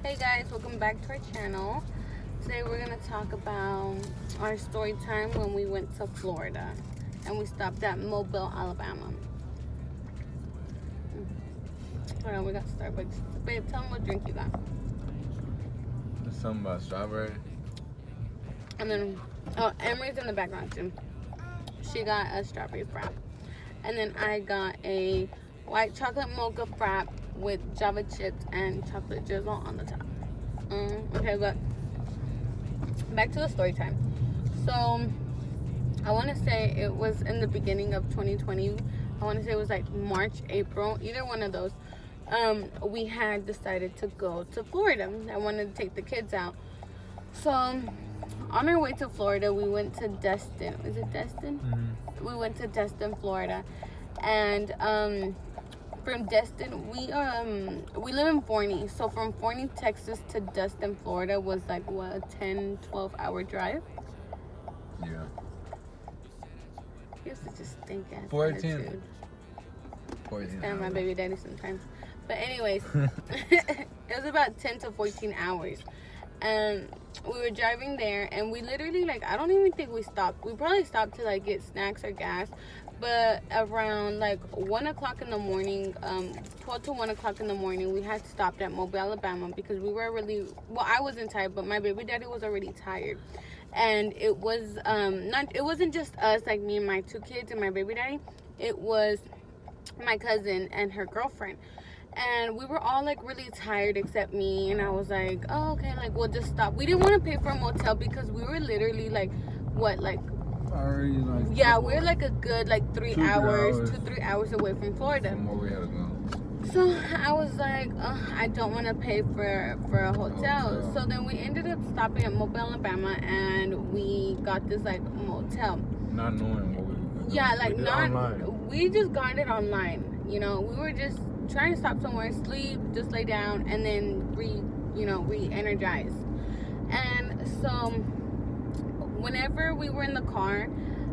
Hey guys, welcome back to our channel. Today we're going to talk about our story time when we went to Florida and we stopped at Mobile, Alabama. Hold on, we got Starbucks. Babe, tell them what drink you got. There's something about strawberry. And then, Emery's in the background too. She got a strawberry frap. And then I got a white chocolate mocha frap with Java chips and chocolate drizzle on the top. Okay, but back to the story time. So I want to say it was in the beginning of 2020. I want to say it was like March, April, either one of those. We had decided to go to Florida. I wanted to take the kids out. So on our way to Florida, we went to Destin. Is it Destin? Mm-hmm. We went to Destin, Florida, and from Destin, we live in Forney. So from Forney, Texas to Destin, Florida was like what, a 10-12 hour drive. Yeah. He used to just stink ass 14. attitude. 14 And my hours. baby daddy sometimes. But anyways, it was about 10 to 14 hours. And we were driving there, and we literally, like, I don't even think we stopped. We probably stopped to, like, get snacks or gas. But around, like, 1 o'clock in the morning, 12 to 1 o'clock in the morning, we had stopped at Mobile, Alabama, because we were really, well, I wasn't tired, but my baby daddy was already tired. And it was, it wasn't just us, like, me and my two kids and my baby daddy. It was my cousin and her girlfriend. And we were all like really tired except me, and I was like, oh, okay, like we'll just stop. We didn't want to pay for a motel because we were literally like, what, like, Already, like, yeah, we're like a good like 3 hours, 2-3 hours away from Florida. From where we had to go. So I was like, I don't want to pay for a hotel. So then we ended up stopping at Mobile, Alabama, and we got this like motel. Not knowing what we were doing. Yeah, like we not. online. We just got it online. You know, we were just trying to stop somewhere, sleep, just lay down, and then re-energize. And so whenever we were in the car,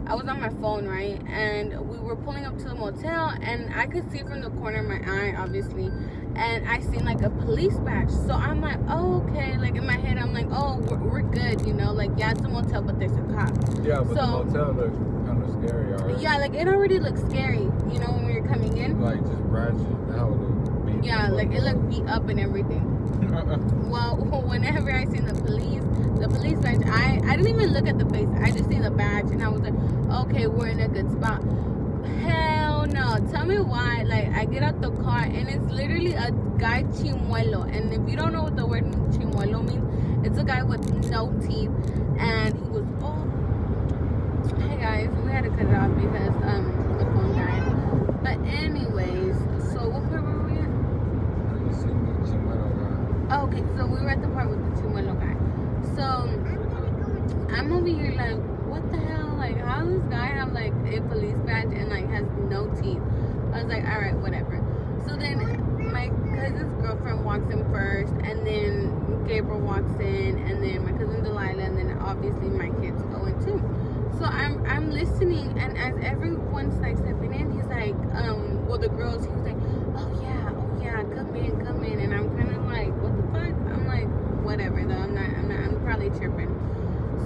I was on my phone, right? And we were pulling up to the motel, and I could see from the corner of my eye, obviously, and I seen like a police badge. So I'm like, oh, okay. Like in my head, I'm like, oh, we're good, you know? Like, yeah, it's a motel, but there's a cop. Yeah, but so, the motel looks kind of scary already. Yeah, like it already looks scary, you know, when we were coming in. Like just ratchet. How it look beat. Yeah, like it looked beat up and everything. Well, whenever I seen the police badge, I didn't even look at the face. I just seen the badge, and I was like, okay, we're in a good spot. Hell no. Tell me why. Like, I get out the car, and it's literally a guy chimuelo. And if you don't know what the word chimuelo means, it's a guy with no teeth. And he was, hey guys, we had to cut it off because the phone died. But anyways, so what part were we at? You seen the Chimuelo guy. Oh, okay, so we were at the part with the chimuelo guy. So I'm over here like, what the hell? Like, how does this guy have like a police badge and like has no teeth? I was like, all right, whatever. So then my cousin's girlfriend walks in first, and then Gabriel walks in, and then my cousin Delilah, and then obviously my kids go in too. So I'm listening, and as everyone's like stepping in, he's like, well, the girls, he was like, oh yeah, come in, and I'm kind of like, what the fuck? I'm like, whatever though, I'm probably tripping.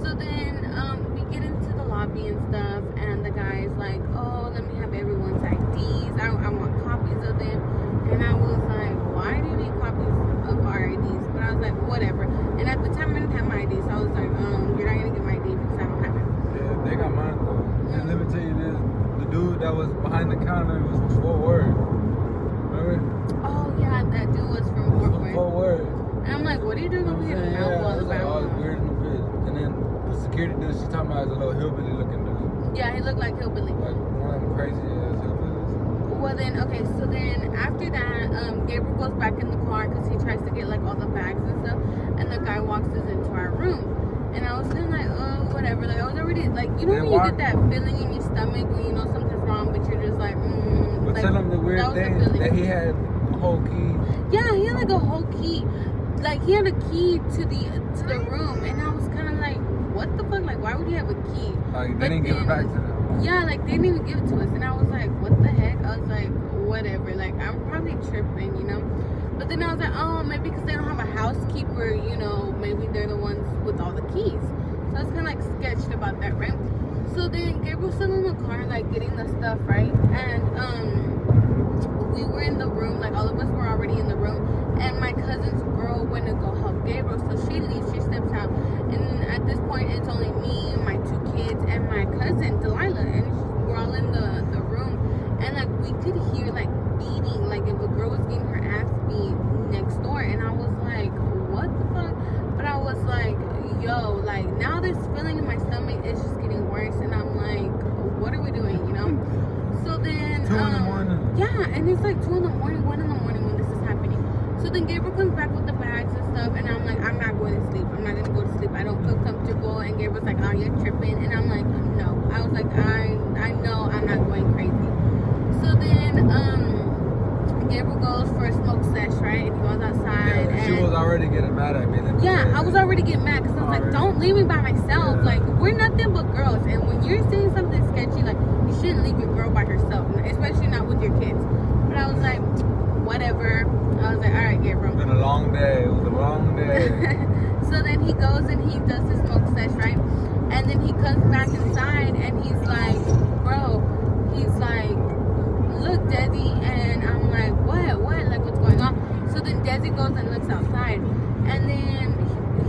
So then we get into the lobby and stuff, and the guy's like, oh, let me have everyone's IDs. I want copies of them. And I was like, why do you need copies of our IDs? But I was like, whatever. And at the time I didn't have my ID, so I was like, you're not gonna get my ID because I don't have it. Yeah, they got mine though. And let me tell you this, the dude that was behind the counter was from Fort Worth. Remember? Oh yeah, that dude was from Fort Worth. Fort Worth. And I'm like, what are you doing over here in Mount It's like all Alabama? weird in the bit. And then the security dude she's talking about is a little hillbilly looking dude. Yeah, he looked like hillbilly. Like one of them crazy ass hillbillies. Well then, okay, so then after that, Gabriel goes back in the car because he tries to get like all the bags and stuff, and the guy walks us into our room. And I was feeling like, oh, whatever. Like I was already like, you know when you get that feeling in your stomach when you know something's wrong, but you're just like, But like, tell him the weird thing that he had a whole key. Yeah, he had like a whole key. Like he had a key to the room, and I was kind of like, what the fuck? Like, why would he have a key? Like they didn't give it back to them. Yeah, like they didn't even give it to us, and I was like, what the heck? I was like, whatever. Like I'm probably tripping, you know. But then then I was like, oh, maybe because they don't have a housekeeper, you know, maybe they're the ones with all the keys. So I was kind of like sketched about that, right? So then Gabriel's still in the car, like getting the stuff, right? And we were in the room, like all of us were already in the room, and my cousin's girl went to go help Gabriel. So she leaves, she steps out, and at this point it's only me, my 2 kids, and my cousin Delilah, and we're all in the room, and like we could hear like beating, like if a girl was getting her ass beat next door, and I was like, what the fuck? But I was like, yo, like now this feeling in my stomach is just getting worse, and I'm like, what are we doing, you know? So then 2 in the morning. yeah, and it's like 2 in the morning, 1 in the morning when this is happening. So then Gabriel comes back with the bags and stuff, and I'm like, I'm not going to sleep. I'm not gonna go to sleep. I don't feel comfortable. And Gabriel's like, oh, you're tripping, and I'm like, no. I was like, I know I'm not going crazy. So then Gabriel goes for a smoke sesh, right? And he goes outside. Yeah, she and was already getting mad at me. yeah, I was already getting mad because I was like, don't leave me by myself. Yeah. Like, we're nothing but girls. And when you're saying something sketchy, like, you shouldn't leave your girl by herself, especially not with your kids. But I was like, whatever. I was like, all right, Gabriel. It's been a long day. It was a long day. So then he goes and he does his smoke sesh, right? And then he comes back inside and he's like, bro, he's like, look, Desi. And I'm like, what? Like, what's going on? So then Desi goes and looks outside. And then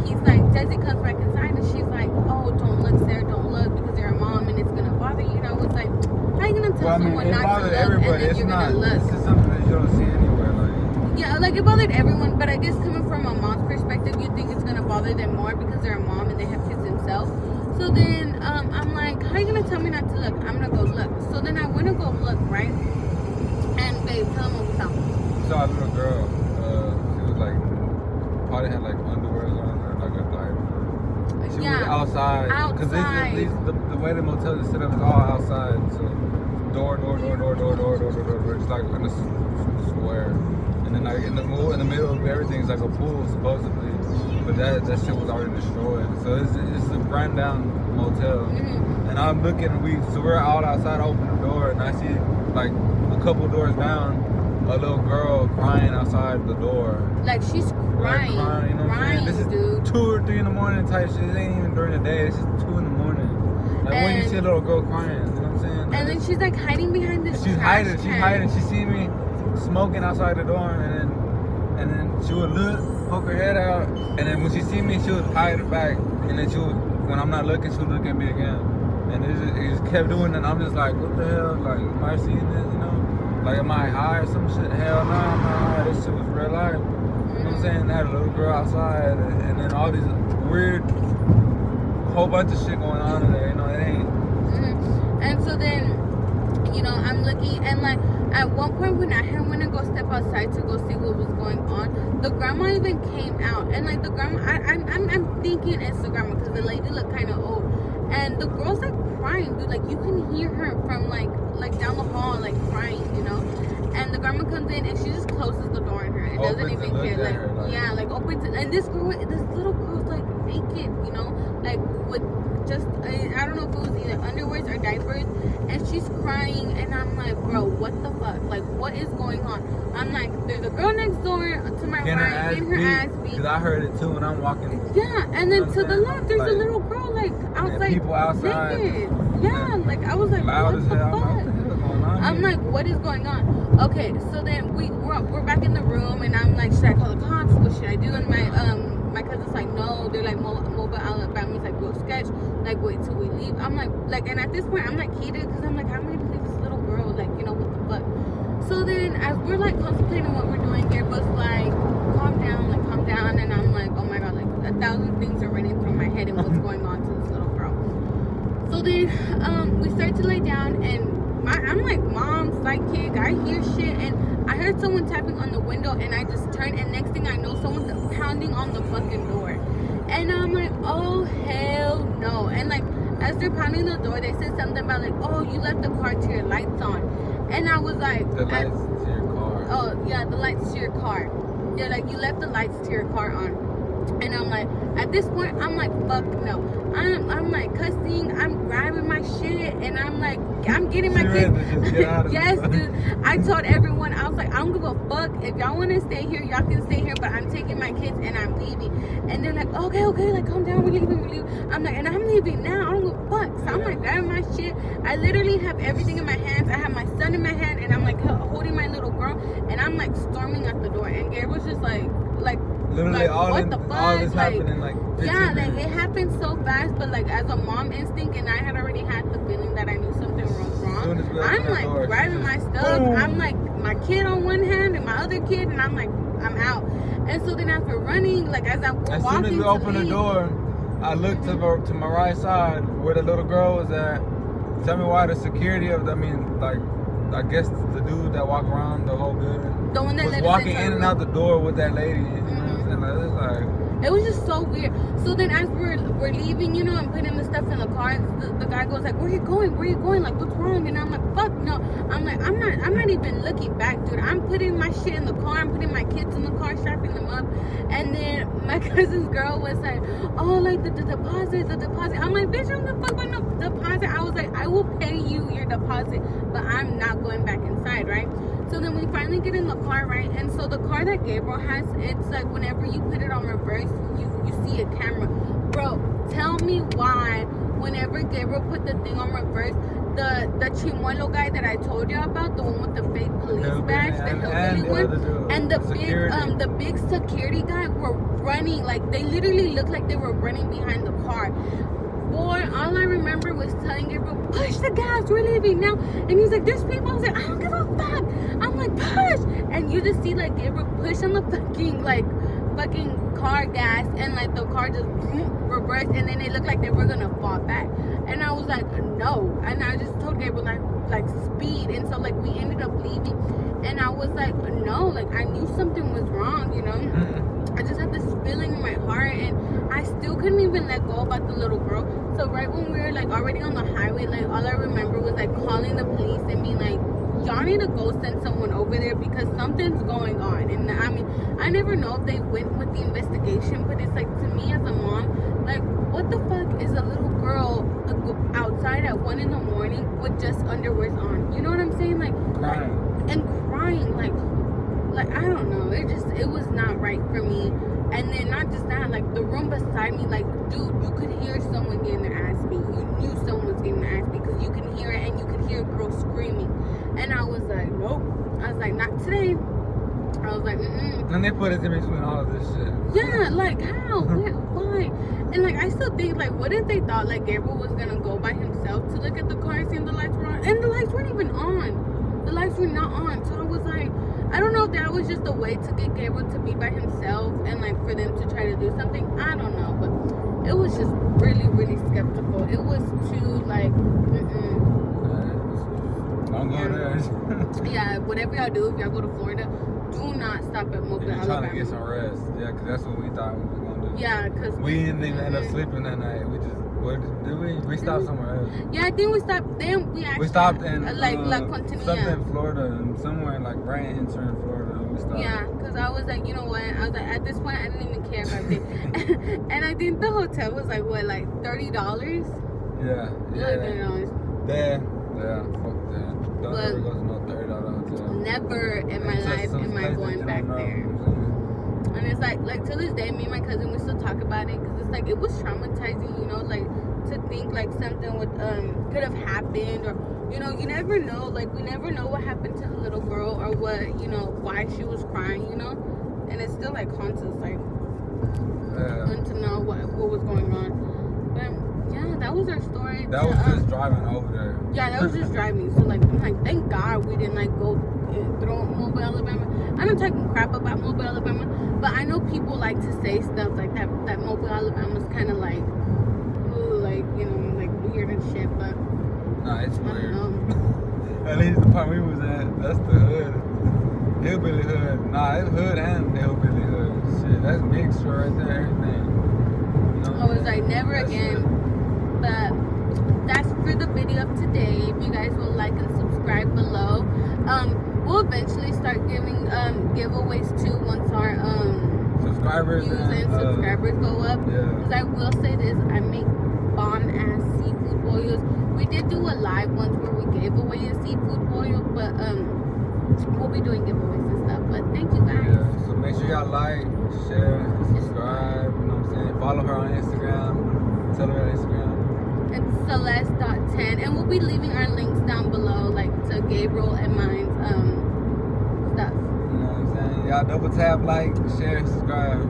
he's like, Desi comes back inside and she's like, oh, don't look, Sarah, don't look because you're a mom and it's going to bother you. And I was like, how are you going to tell someone not to look and then you're going to look? This is something that you don't see anywhere. Like, yeah, like it bothered everyone, but I guess coming from a mom's perspective, you think it's going to bother them more because they're a mom and they have kids themselves. So then I'm like, how are you going to tell me not to look? I'm going to go look. So then I went to go look, right? And babe, tell them what was up. saw a little girl. She was like, probably had like underwear on or like a diaper. She was outside. Because the way the motel is set up is all outside. So door. It's like in a square. And then like in the middle of everything is like a pool supposedly. But that shit was already destroyed. So it's a brand down motel. Mm-hmm. And I'm looking, we're all outside, I open the door and I see like a couple doors down, a little girl crying outside the door. Like she's crying. You know what I'm saying? This is dude. 2 or 3 in the morning type shit. It ain't even during the day. It's just 2 in the morning. Like when you see a little girl crying, you know what I'm saying? Like, and then she's like hiding behind this. She's hiding. She see me smoking outside the door, and then she would poke her head out, and then when she see me, she would hide her back, and then when I'm not looking, she would look at me again, and it just kept doing it. And I'm just like, what the hell? Like, am I seeing this? You know? Like, am I high or some shit? Hell no, I'm not high. This shit was real life. You know what I'm saying? They had a little girl outside, and then all these weird, whole bunch of shit going on in there. You know, it ain't. Mm-hmm. And so then, you know, I'm looking, and like at one point when I had went to go step outside to go see what was going on, the grandma even came out, and like the grandma, I'm thinking it's the grandma because the lady looked kind of old, and the girl's like crying, dude. Like you can hear her from like down the hall, like crying, you know. And the grandma comes in and she just closes the door on her and doesn't even care. Like yeah, like opens it, and this little girl's like naked, you know, like with just I don't know if it was either underwears or diapers, and she's crying, and I'm like, bro, what the fuck? Like, what is going on? I'm like, there's a girl next door to my right getting her ass beat. Because I heard it too when I'm walking. Yeah, and then to the left, there's a little girl like outside. People outside. Naked. Yeah, like I was like, loud what as the hell. fuck? I'm like, what is going on? Okay, so then we're back in the room, and I'm like, should I call the cops? What should I do? And my cousin's like, no. They're like, Mobile Alabama's like, real sketch. Like, wait till we leave. I'm like, and at this point, I'm like heated because I'm like, how am I gonna leave this little girl? Like, you know, what the fuck? So then, as we're like contemplating what we're doing, Gabriel's like, calm down, and I'm like, oh my god, like 1,000 things are running through my head and what's going on to this little girl. So then, we start to lay down, and I'm like mom's sidekick. I hear shit, and I heard someone tapping on the window, and I just turned, and next thing I know, someone's pounding on the fucking door. And I'm like, oh hell no. And like as they're pounding the door, they said something about like, oh, you left the car to your lights on. And I was like, the lights to your car. Oh yeah, the lights to your car. Yeah, like you left the lights to your car on. And I'm like, at this point, I'm like, fuck no. I'm like cussing, I'm grabbing my shit, and I'm like, I'm getting my kids. Yes, dude. I told everyone, I was like, I don't give a fuck. If y'all want to stay here, y'all can stay here, but I'm taking my kids and I'm leaving. And they're like, okay, like, calm down, we're leaving. I'm like, and I'm leaving now, I don't give a fuck. So I'm like, grabbing my shit. I literally have everything in my hands. I have my son in my hand, and I'm like holding my little girl, and I'm like storming out the door. And Gabriel's just like literally like, all what the fuck? all this like, happened in like 15 yeah, minutes. like it happened so fast, but like as a mom instinct, and I had already had the feeling that I knew something was wrong. I'm like grabbing my stuff. Boom. I'm like my kid on one hand and my other kid, and I'm like, I'm out. And so then after running, like as I'm As walking soon as we opened the door, I looked to my right side where the little girl was at. Tell me why the security of, I guess the dude that walked around the whole building the one that was walking in and out the door with that lady. You know what I'm saying? Like, it's like, it was just so weird. So then as we're leaving, you know, and putting the stuff in the car, the guy goes like, where you going? Like, what's wrong? And I'm like, fuck no. I'm like, I'm not even looking back, dude. I'm putting my shit in the car. I'm putting my kids in the car, strapping them up. And then my cousin's girl was like, oh, like the deposit. I'm like, bitch, I'm the fuck with no deposit. I was like, I will pay you your deposit, but I'm not going back inside, right? So then we finally get in the car, right? And so the car that Gabriel has, it's like whenever you put it on reverse, you see a camera. Bro, tell me why whenever Gabriel put the thing on reverse, the Chimuelo guy that I told you about, the one with the fake police badge, the hillbilly one, and the big security guy were running, like they literally looked like they were running behind the car. Boy, all I remember was telling Gabriel, push the gas, we're leaving now. And he's like, there's people. I was like, I don't give a fuck. I'm like, push. And you just see like Gabriel push on the fucking car gas, and like the car just reversed, and then it looked like they were gonna fall back. And I was like, no. And I just told Gabriel like speed. And so like we ended up leaving, and I was like, no, like I knew something was wrong, you know. I just had this feeling in my heart, and I still couldn't even let go about the little girl. So right when we were like already on the highway, like all I remember was like calling the police and being like, y'all need to go send someone over there because something's going on. And I mean, I never know if they went with the investigation, but it's like, to me as a mom, like, what the fuck is a little girl outside at 1 a.m. with just underwears on? You know what I'm saying? Like crying, like I don't know. It was not right for me. And then not just that, like the room beside me, like, dude, you could hear someone getting their ass beat. You knew someone was getting their ass beat because you can hear it, and you could hear a girl screaming. And I was like, nope. I was like, not today. I was like, mm-mm. And they put it in between all of this shit. Yeah, like how? Why? And like I still think, like, what if they thought like Gabriel was gonna go by himself to look at the car and see if the lights were on? And the lights weren't even on. The lights were not on. So I was like, I don't know if that was just a way to get Gabriel to be by himself and like for them to try to do something. I don't know, but it was just really, really skeptical. It was too like, Don't go there. Yeah, whatever y'all do, if y'all go to Florida, do not stop at Mobile, Alabama. Alabama. Trying to get some rest. Yeah, because that's what we thought we were going to do. Yeah, because we didn't even end up sleeping that night. We just, where did we? We stopped somewhere else. Yeah, I think we stopped. Then we actually stopped in like La Continia. something in Florida, and somewhere in like Bryan Inter in Florida. We stopped. Yeah, because I was like, you know what? I was like, at this point, I didn't even care about it. And I think the hotel was like what, like $30? Yeah. There. Yeah, fuck that. Don't ever go to no $30 hotel. Never in my life am I going back there. And it's like to this day, me and my cousin, we still talk about it because it's like it was traumatizing, you know, like to think like something would could have happened, or you know, you never know. Like we never know what happened to the little girl or what, you know, why she was crying, you know, and it still like haunts us, like to know what was going on. But yeah, that was our story. That was just driving over there. Yeah, that was just driving. So like, I'm like, thank God we didn't like go through Mobile, Alabama. I'm not talking crap about Mobile, Alabama, but I know people like to say stuff like that. That Mobile, Alabama's kind of like, ooh, like, you know, like weird and shit. But nah, it's weird. I don't know. At least the part we was at, that's the hood. Hillbilly hood. Nah, it's hood and hillbilly hood. Shit, that's mixed right there, everything. You know, I was like, never again. But that's for the video of today. If you guys will like and subscribe below. We'll eventually start giving giveaways too once our subscribers views and subscribers go up. Yeah. Because I will say this, I make bomb ass seafood boils. We did do a live once where we gave away a seafood boil, but we'll be doing giveaways and stuff. But thank you guys. Yeah. So make sure y'all like, share, subscribe. You know what I'm saying? Follow her on Instagram. Tell her her Instagram. It's Celeste.10, and we'll be leaving our links down below, like to Gabriel and mine's stuff. You know what I'm saying? Y'all double tap, like, share, subscribe.